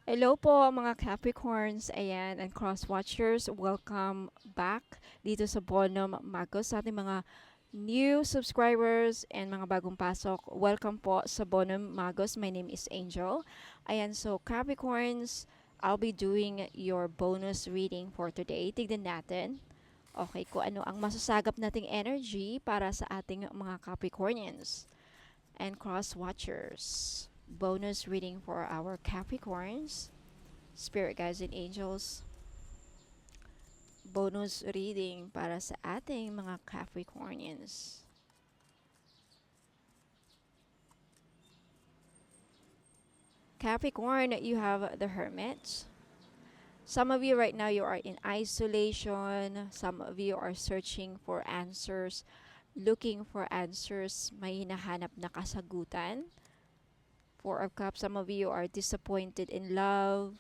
Hello po mga Capricorns, ayan, and Cross Watchers. Welcome back dito sa Bonum Magos sa ating mga new subscribers and mga bagong pasok. Welcome po sa Bonum Magos. My name is Angel. Ayan, so Capricorns, I'll be doing your bonus reading for today. Tignan natin. Okay, kung ano ang masasagap nating energy para sa ating mga Capricornians and Cross Watchers. Bonus reading for our Capricorns. Spirit guides and angels, bonus reading para sa ating mga Capricornians. Capricorn, you have the Hermit. Some of you right now, you are in isolation. Some of you are searching for answers, looking for answers. May hinahanap na kasagutan. Four of Cups, some of you are disappointed in love.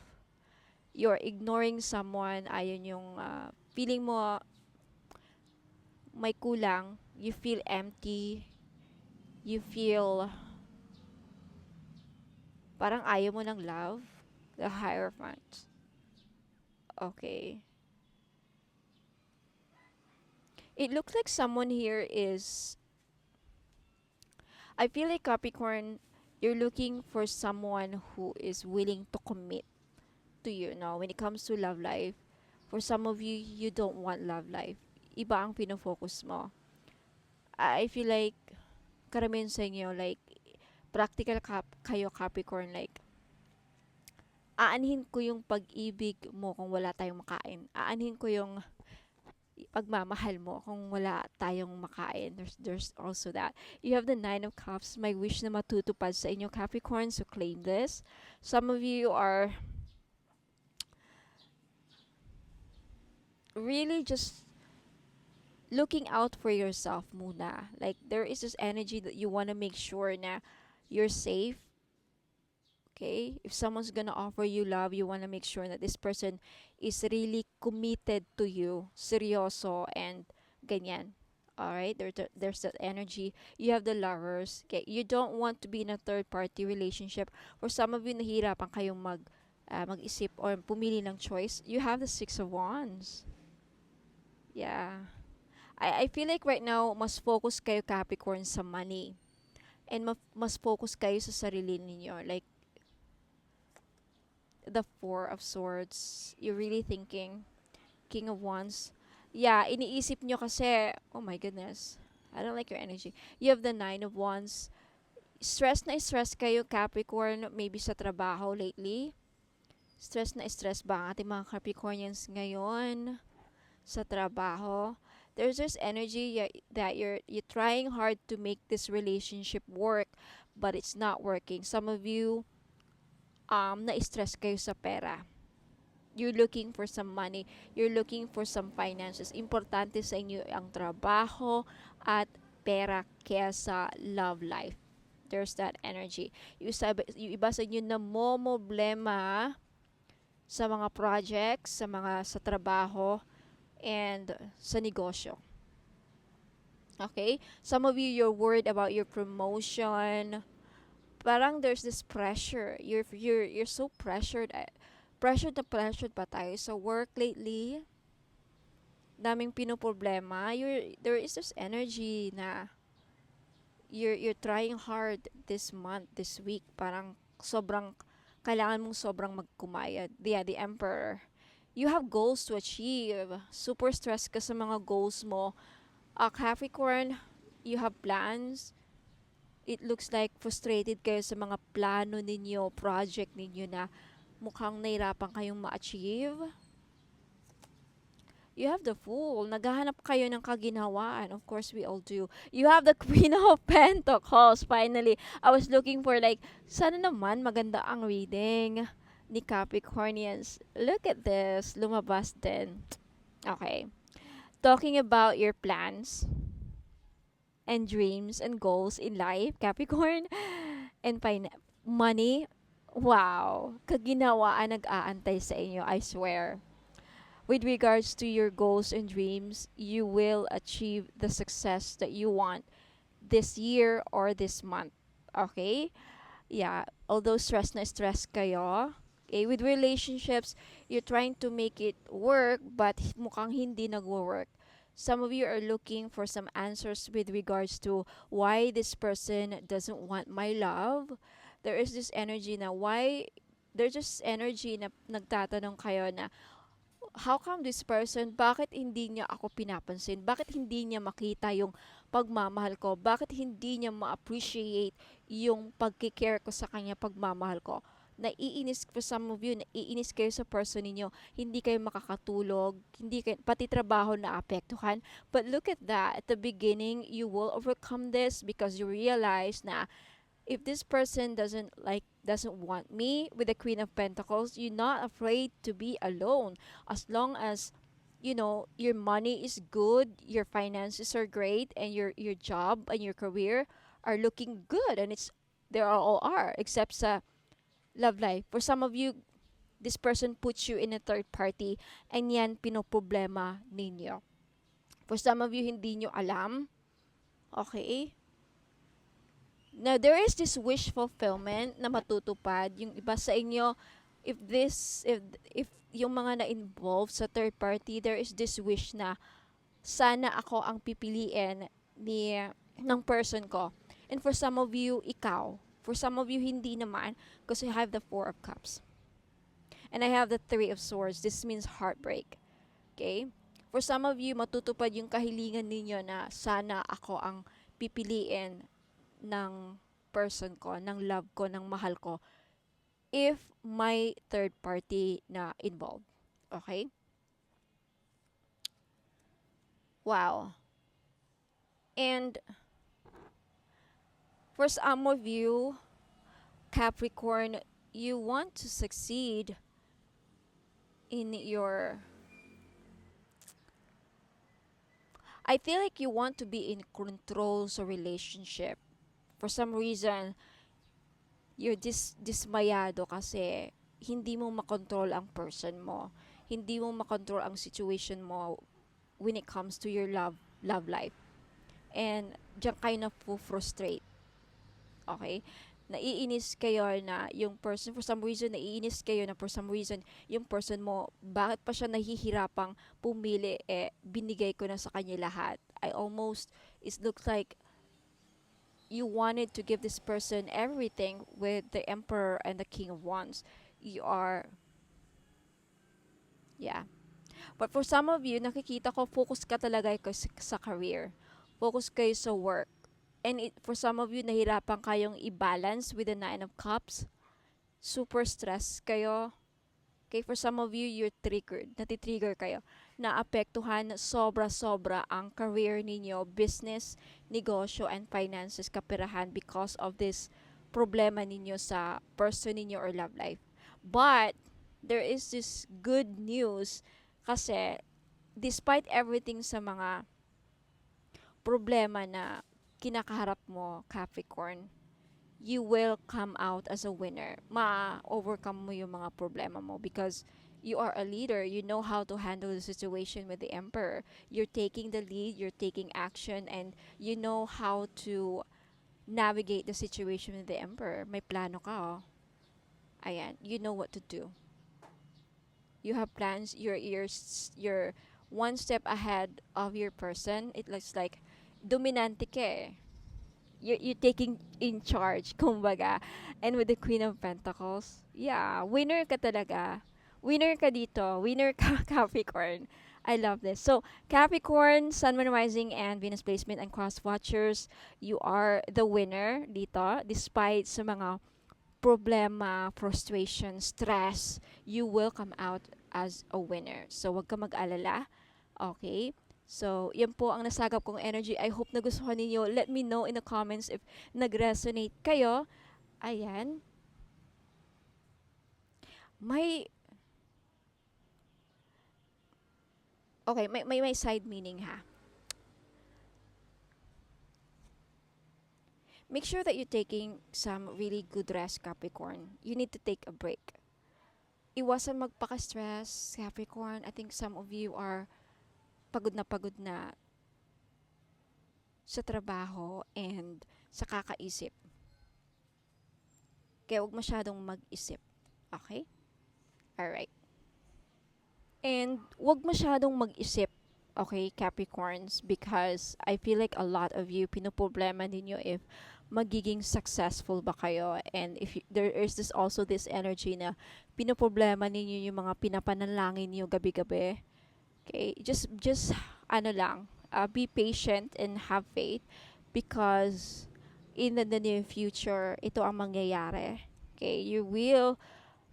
You're ignoring someone. Ayun yung feeling mo may kulang. You feel empty. You feel parang ayaw mo ng love. The Hierophant. Okay. It looks like someone here is... I feel like Capricorn, you're looking for someone who is willing to commit to you. No? When it comes to love life, for some of you, you don't want love life. Iba ang pinofocus mo. I feel like karamihan sa inyo, like, practical kayo Capricorn, like, aanhin ko yung pag-ibig mo kung wala tayong makain. Aanhin ko yung pagmamahal mo kung wala tayong makain. There's also that. You have the Nine of Cups. May wish na matutupad sa inyo, Capricorn, so claim this. Some of you are really just looking out for yourself muna. Like, there is this energy that you want to make sure na you're safe. Okay? If someone's gonna offer you love, you want to make sure that this person is really committed to you, seryoso, and ganyan. Alright? There's that energy. You have the lovers. Okay? You don't want to be in a third-party relationship. For some of you, nahihirapan kayong mag-isip or pumili ng choice. You have the Six of Wands. Yeah. I feel like right now, mas focus kayo, Capricorn, sa money. And mas focus kayo sa sarili ninyo. Like, the Four of Swords. You're really thinking. King of Wands. Yeah, iniisip nyo kasi, oh my goodness. I don't like your energy. You have the Nine of Wands. Stress na stress kayo, Capricorn, maybe sa trabaho lately. Stress na stress ba ang ating mga Capricornians ngayon sa trabaho? There's this energy that you're trying hard to make this relationship work, but it's not working. Some of you, na-stress kayo sa pera. You're looking for some money. You're looking for some finances. Importante sa inyo ang trabaho at pera kesa love life. There's that energy. Yung iba sa inyo na problema sa mga projects, sa trabaho, and sa negosyo. Okay? Some of you, you're worried about your promotion. Parang there's this pressure. You're so pressured. Pressured pa tayo sa work lately. Daming pinoproblema. There is this energy na you're trying hard this month, this week. Parang kailangan mong sobrang magkumayad. Yeah, the Emperor. You have goals to achieve. Super stressed ka sa mga goals mo. Capricorn, you have plans. It looks like frustrated kayo sa mga plano ninyo, project ninyo na mukhang nahirapan kayong ma-achieve. You have the Fool. Naghahanap kayo ng kaginhawaan. Of course, we all do. You have the Queen of Pentacles. Finally, I was looking for like, sana naman maganda ang reading ni Capricornians. Look at this. Lumabas din. Okay. Talking about your plans and dreams and goals in life, Capricorn, and money. Wow. Kaginhawaan nag-aantay sa inyo, I swear. With regards to your goals and dreams, you will achieve the success that you want this year or this month. Okay? Yeah, although stress na stress kayo, Okay, with relationships, you're trying to make it work but mukhang hindi nagwo-work. Some of you are looking for some answers with regards to why this person doesn't want my love. There is this energy na why there's just energy na nagtatanong kayo na how come this person, bakit hindi niya ako pinapansin? Bakit hindi niya makita yung pagmamahal ko? Bakit hindi niya ma-appreciate yung pagkikare ko sa kanya, pagmamahal ko? Naiinis, for some of you, naiinis kayo sa person ninyo, hindi kayo makakatulog, hindi kayo, pati trabaho na apektuhan. But look at that, at the beginning, you will overcome this because you realize na if this person doesn't want me with the Queen of Pentacles, you're not afraid to be alone as long as your money is good, your finances are great, and your job and your career are looking good, and it's they all are except sa love life. For some of you, this person puts you in a third party, and yan pinoproblema ninyo. For some of you, hindi nyo alam, okay? Now, there is this wish fulfillment na matutupad. Yung iba sa inyo, if yung mga na-involve sa third party, there is this wish na sana ako ang pipiliin ng person ko. And for some of you, ikaw. For some of you, hindi naman because you have the Four of Cups. And I have the Three of Swords. This means heartbreak. Okay? For some of you, matutupad yung kahilingan ninyo na sana ako ang pipiliin ng person ko, ng love ko, ng mahal ko if may third party na involved. Okay? Wow. And for some of you, Capricorn, you want to succeed in your I feel like you want to be in control sa relationship. For some reason, you're dismayado kasi hindi mo makontrol ang person mo. Hindi mo makontrol ang situation mo when it comes to your love life. And diyan kayo na frustrate. Okay? Naiinis kayo na yung person, for some reason, naiinis kayo na for some reason, yung person mo, bakit pa siya nahihirapang pumili, binigay ko na sa kanya lahat. It looks like you wanted to give this person everything with the Emperor and the King of Wands. Yeah. But for some of you, nakikita ko, focus ka talaga sa career. Focus kayo sa work. And for some of you, nahirapan kayong i-balance with the Nine of Cups. Super stress kayo. Okay, for some of you, you're triggered. Natitrigger kayo. Naapektuhan sobra-sobra ang career ninyo, business, negosyo, and finances, kaperahan because of this problema ninyo sa person ninyo or love life. But, there is this good news kasi despite everything sa mga problema na kinakaharap mo, Capricorn, you will come out as a winner. Ma-overcome mo yung mga problema mo because you are a leader. You know how to handle the situation with the Emperor. You're taking the lead, you're taking action, and you know how to navigate the situation with the Emperor. May plano ka, oh. Ayan, you know what to do. You have plans. You're one step ahead of your person. It looks like dominante ka eh. You're taking in charge, kumbaga. And with the Queen of Pentacles, yeah, winner ka talaga. Winner ka dito. Winner ka, Capricorn. I love this. So, Capricorn, Sun, Moon, Rising, and Venus placement and cross watchers, you are the winner dito. Despite sa mga problema, frustration, stress, you will come out as a winner. So, wag ka mag-alala. Okay? So, yan po ang nasagap kong energy. I hope nagustuhan ninyo. Let me know in the comments if nag-resonate kayo. Ayan. May side meaning ha. Make sure that you're taking some really good rest, Capricorn. You need to take a break. Iwasan magpaka-stress, Capricorn. I think some of you are pagod na sa trabaho and sa kakaisip. Kaya huwag masyadong mag-isip. Okay? Alright. And wag masyadong mag-isip, okay, Capricorns, because I feel like a lot of you, pinoproblema ninyo if magiging successful ba kayo. And if there is this also this energy na pinoproblema ninyo yung mga pinapanalangin niyo gabi-gabi. Okay, just ano lang, be patient and have faith because in the near future, ito ang mangyayari. Okay, you will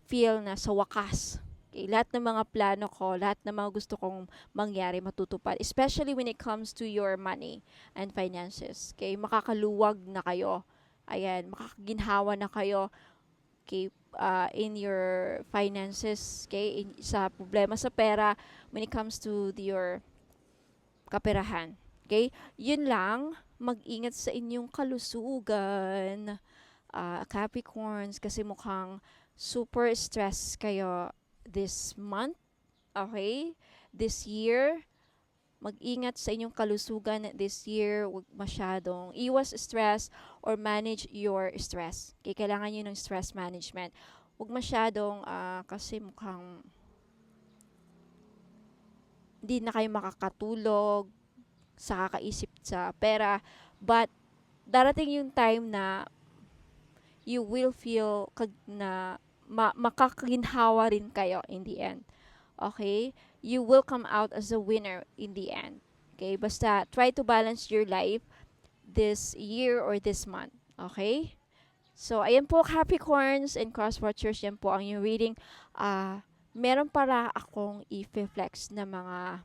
feel na sa wakas, okay, lahat ng mga plano ko, lahat ng mga gusto kong mangyari matutupad. Especially when it comes to your money and finances. Okay, makakaluwag na kayo. Ayan, makakaginhawa na kayo. Okay, in your finances, okay, sa problema sa pera, when it comes to your kaperahan. Okay, yun lang, mag-ingat sa inyong kalusugan, Capricorns, kasi mukhang super stress kayo this month, okay? This year, mag-ingat sa inyong kalusugan this year. Huwag masyadong iwas stress or manage your stress. Okay, kailangan nyo ng stress management. Huwag masyadong, kasi mukhang hindi na kayo makakatulog sa kakaisip sa pera. But, darating yung time na you will feel na makakaginhawa rin kayo in the end. Okay? You will come out as a winner in the end. Okay? Basta try to balance your life this year or this month. Okay? So, ayan po, Capricorns and Cross-Watchers, yan po ang yung reading. Meron para akong i-flex na mga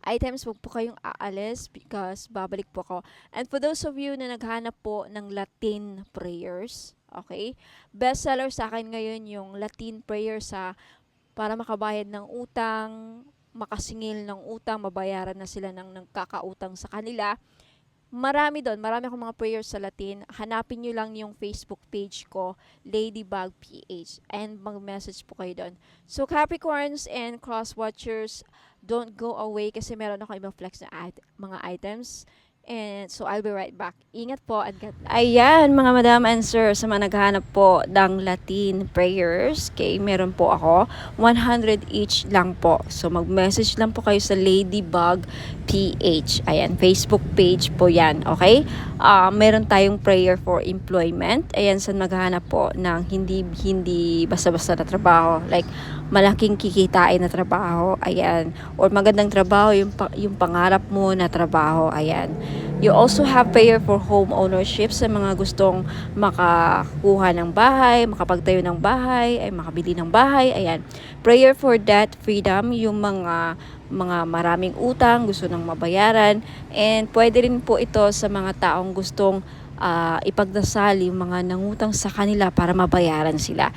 items. Huwag po kayong aalis because babalik po ako. And for those of you na naghanap po ng Latin prayers, okay? Bestseller sa akin ngayon yung Latin prayer para makabayad ng utang, makasingil ng utang, mabayaran na sila ng nagkakautang sa kanila. Marami akong mga prayers sa Latin. Hanapin nyo lang yung Facebook page ko, Ladybug PH, and mag-message po kayo doon. So, Capricorns and Cross-Watchers, don't go away kasi meron ako ibang flex na mga items. And so, I'll be right back. Ingat po and God bless. Ayan, mga madam and sir, sa mga naghahanap po ng Latin prayers, okay, meron po ako. 100 each lang po. So, mag-message lang po kayo sa Ladybug PH. Ayan, Facebook page po yan, okay? Meron tayong prayer for employment. Ayan, sa naghahanap po ng hindi basta-basta na trabaho. Like, malaking kikitain na trabaho. Ayan. Or magandang trabaho, yung pangarap mo na trabaho. Ayan. You also have prayer for home ownership sa mga gustong makakuha ng bahay, makapagtayo ng bahay, ay makabili ng bahay. Ayan. Prayer for debt freedom, yung mga maraming utang, gusto nang mabayaran. And pwede rin po ito sa mga taong gustong ipagdasal yung mga nangutang sa kanila para mabayaran sila.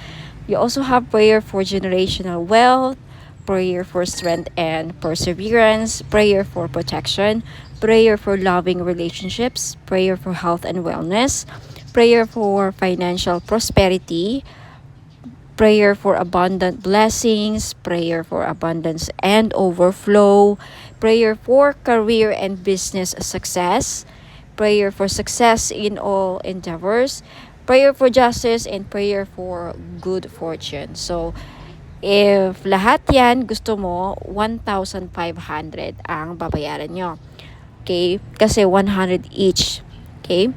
You also have prayer for generational wealth, prayer for strength and perseverance, prayer for protection, prayer for loving relationships, prayer for health and wellness, prayer for financial prosperity, prayer for abundant blessings, prayer for abundance and overflow, prayer for career and business success, prayer for success in all endeavors, prayer for justice, and prayer for good fortune. So, if lahat yan gusto mo, 1,500 ang babayaran nyo. Okay? Kasi 100 each. Okay?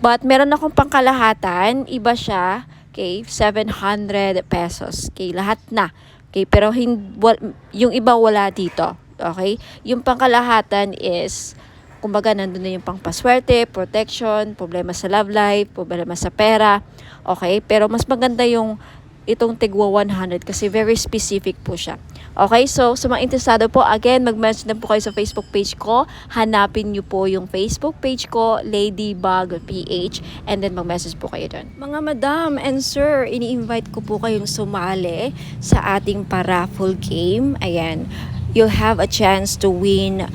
But meron akong pangkalahatan, iba siya, okay, 700 pesos. Okay, lahat na. Okay, pero yung iba wala dito. Okay? Yung pangkalahatan is, kumbaga, nandun na yung pangpaswerte, protection, problema sa love life, problema sa pera. Okay? Pero mas maganda yung itong tigwa 100 kasi very specific po siya. Okay, so sa mga interesado po, again, mag-message na po kayo sa Facebook page ko. Hanapin nyo po yung Facebook page ko, Ladybug PH, and then mag-message po kayo doon. Mga madam and sir, ini-invite ko po kayong sumali sa ating paraffle game. Ayan, you'll have a chance to win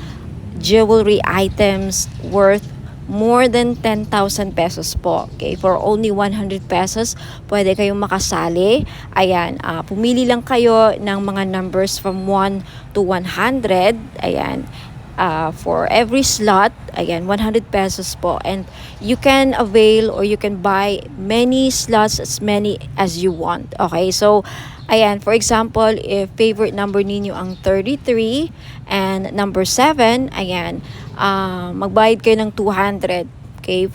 jewelry items worth more than 10,000 pesos po. Okay, for only 100 pesos, pwede kayong makasali. Ayan, pumili lang kayo ng mga numbers from 1 to 100. Ayan, for every slot, ayan, 100 pesos po. And you can avail or you can buy many slots, as many as you want. Okay, so, Ayan, for example, if favorite number ninyo ang 33 and number 7, ayan, magbayad kayo ng 200. Okay,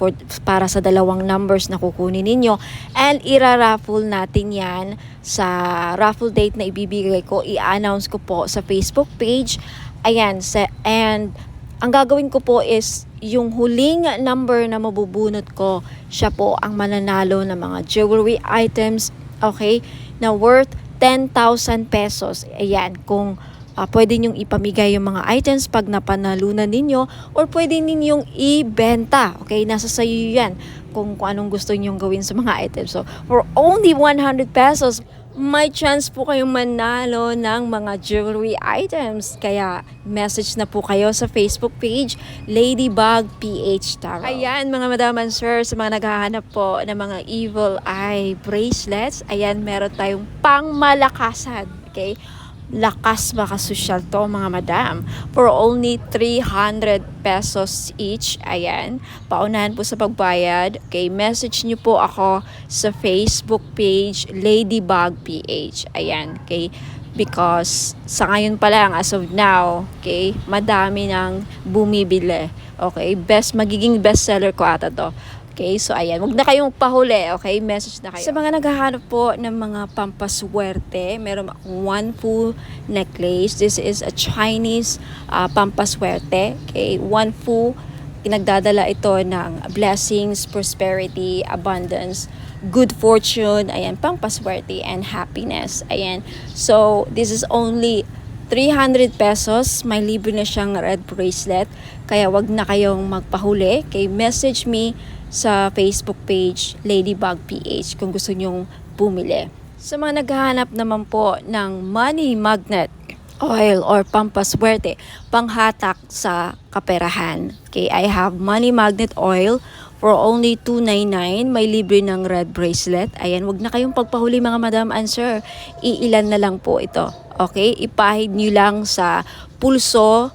para sa dalawang numbers na kukunin ninyo. And ira-raffle natin yan sa raffle date na ibibigay ko. I-announce ko po sa Facebook page. Ayan, and ang gagawin ko po is yung huling number na mabubunot ko, siya po ang mananalo ng mga jewelry items, okay, na worth 10,000 pesos. Ayan, kung pwede nyong ipamigay yung mga items pag napanalunan ninyo or pwede ninyong ibenta. Okay, nasa sayo yan kung anong gusto nyong gawin sa mga items. So, for only 100 pesos, may chance po kayong manalo ng mga jewelry items. Kaya message na po kayo sa Facebook page, Ladybug PH Tarot. Ayan mga madam and sir, sa mga naghahanap po ng mga evil eye bracelets, ayan meron tayong pangmalakasan. Okay? Lakas makasosyal to mga madam. For only 300 pesos each. Ayan. Paunahan po sa pagbayad. Okay, message nyo po ako sa Facebook page Ladybug PH. Ayan. Okay. Because sa ngayon pa lang, as of now, okay, madami nang bumibili. Okay, magiging bestseller ko ata to. Okay, so ayan, huwag na kayong pahuli, okay? Message na kayo. Sa mga naghahanap po ng mga pampaswerte, meron akong one full necklace. This is a Chinese pampaswerte. Okay, one full, pinagdadala ito ng blessings, prosperity, abundance, good fortune, ayan, pampaswerte, and happiness. Ayan, so this is only 300 pesos, may libre na siyang red bracelet. Kaya wag na kayong magpahuli. Okay, message me sa Facebook page Ladybug PH kung gusto nyong bumili. Sa mga naghahanap naman po ng money magnet oil or pampaswerte, panghatak sa kaperahan. Okay, I have money magnet oil for only 299. May libre ng red bracelet. Ayan, wag na kayong pagpahuli mga madam and sir. Iilan na lang po ito. Okay, ipahid nyo lang sa pulso,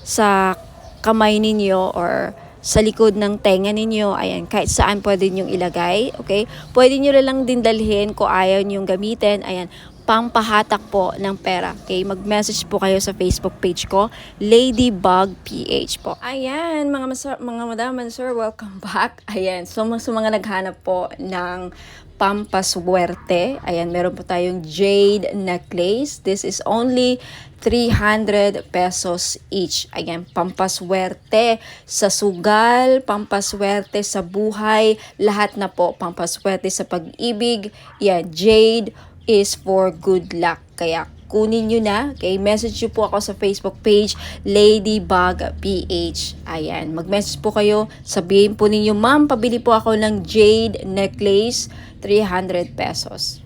sa kamay ninyo or sa likod ng tenga ninyo. Ayan, kahit saan pwede nyong ilagay. Okay, pwede nyo lang din dalhin kung ayaw nyong gamitin. Ayan, pampahatak po ng pera. Okay, mag-message po kayo sa Facebook page ko, Ladybug PH po. Ayan, mga madam and sir, welcome back. Ayan, so sa mga naghanap po ng pampaswerte, ayan, meron po tayong jade necklace. This is only 300 pesos each. Ayan, pampaswerte sa sugal, pampaswerte sa buhay, lahat na po, pampaswerte sa pag-ibig. Yan, jade is for good luck. Kaya kunin nyo na. Okay, message nyo po ako sa Facebook page Ladybug PH. Ayan, mag-message po kayo. Sabihin po ninyo, ma'am, pabili po ako ng jade necklace, 300 pesos.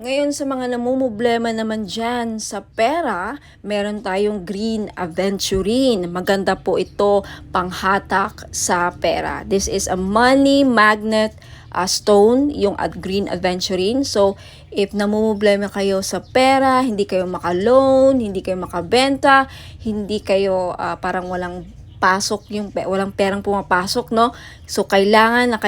Ngayon sa mga namumblema naman dyan sa pera, meron tayong green aventurine. Maganda po ito panghatak sa pera. This is a money magnet stone, yung green aventurine. So, if namumblema kayo sa pera, hindi kayo maka-loan, hindi kayo makabenta, hindi kayo parang walang pasok, walang perang pumapasok, no? So, kailangan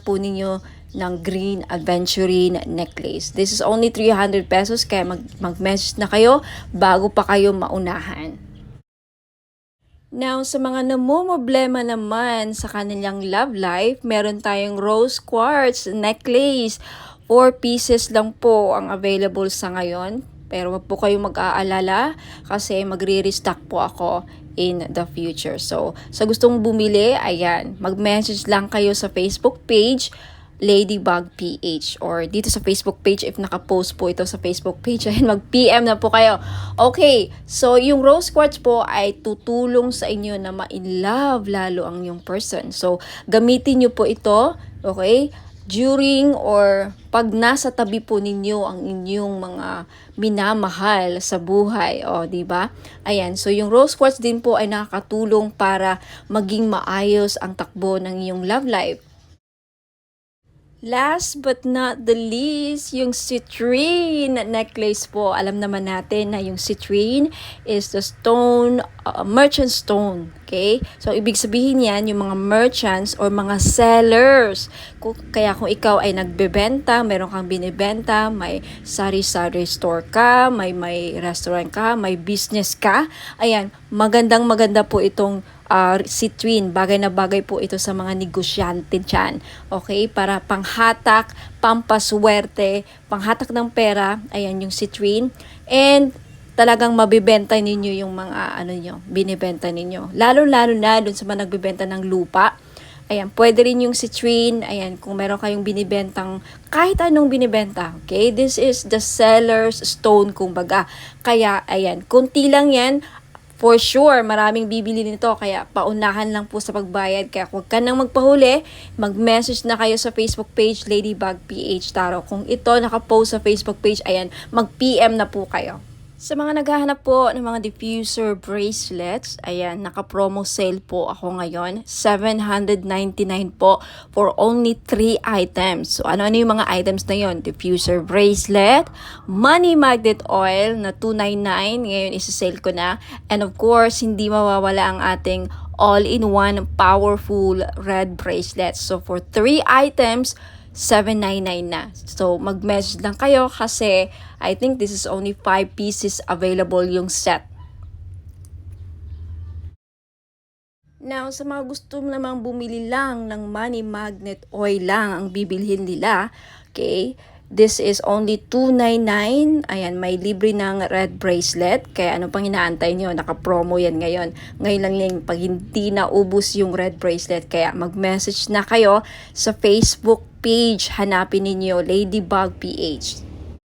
po ninyo ng green aventurine necklace. This is only 300 pesos, kaya mag-message na kayo bago pa kayo maunahan. Now, sa mga namumblema naman sa kanilang love life, meron tayong rose quartz necklace. 4 pieces lang po ang available sa ngayon. Pero wag po kayong mag-aalala kasi magre-restock po ako in the future. So, sa gustong bumili, ayan, mag-message lang kayo sa Facebook page Ladybug PH or dito sa Facebook page if naka-post po ito sa Facebook page, ayun, mag-PM na po kayo. Okay, so yung rose quartz po ay tutulong sa inyo na ma-in-love lalo ang yung person. So, gamitin nyo po ito, okay, during or pag nasa tabi po ninyo ang inyong mga minamahal sa buhay, o di ba? Ayan, so yung rose quartz din po ay nakakatulong para maging maayos ang takbo ng iyong love life. Last but not the least, yung citrine necklace po. Alam naman natin na yung citrine is the stone, merchant stone. Okay? So, ibig sabihin yan, yung mga merchants or mga sellers. Kaya kung ikaw ay nagbebenta, meron kang binibenta, may sari-sari store ka, may restaurant ka, may business ka, ayan, maganda po itong citrine. Bagay na bagay po ito sa mga negosyante dyan. Okay? Para panghatak, pampaswerte, panghatak ng pera. Ayan yung citrine. And talagang mabibenta ninyo yung mga binibenta ninyo. Lalo-lalo na dun sa mga nagbibenta ng lupa. Ayan, pwede rin yung citrine. Ayan, kung meron kayong binibentang kahit anong binibenta. Okay? This is the seller's stone, kumbaga. Kaya, ayan, kunti lang yan. For sure, maraming bibili nito kaya paunahan lang po sa pagbayad. Kaya huwag ka nang magpahuli, mag-message na kayo sa Facebook page Ladybug PH Tarot. Kung ito nakapost sa Facebook page, ayan, mag-PM na po kayo. Sa mga naghahanap po ng mga diffuser bracelets, ayan, naka-promo sale po ako ngayon. 799 po for only 3 items. So, ano-ano yung mga items na yon? Diffuser bracelet, money magnet oil na 299. Ngayon, isa-sale ko na. And of course, hindi mawawala ang ating all-in-one powerful red bracelet. So, for 3 items, 799 na. So, mag-message lang kayo kasi I think this is only 5 pieces available yung set. Now, sa mga gusto namang bumili lang ng money magnet oil lang ang bibilhin nila, okay, this is only 299. Ayan, may libre ng red bracelet. Kaya ano pang inaantay nyo? Naka-promo yan ngayon. Ngayon lang yung pag hindi na ubus yung red bracelet. Kaya mag-message na kayo sa Facebook page. Hanapin ninyo Ladybug PH.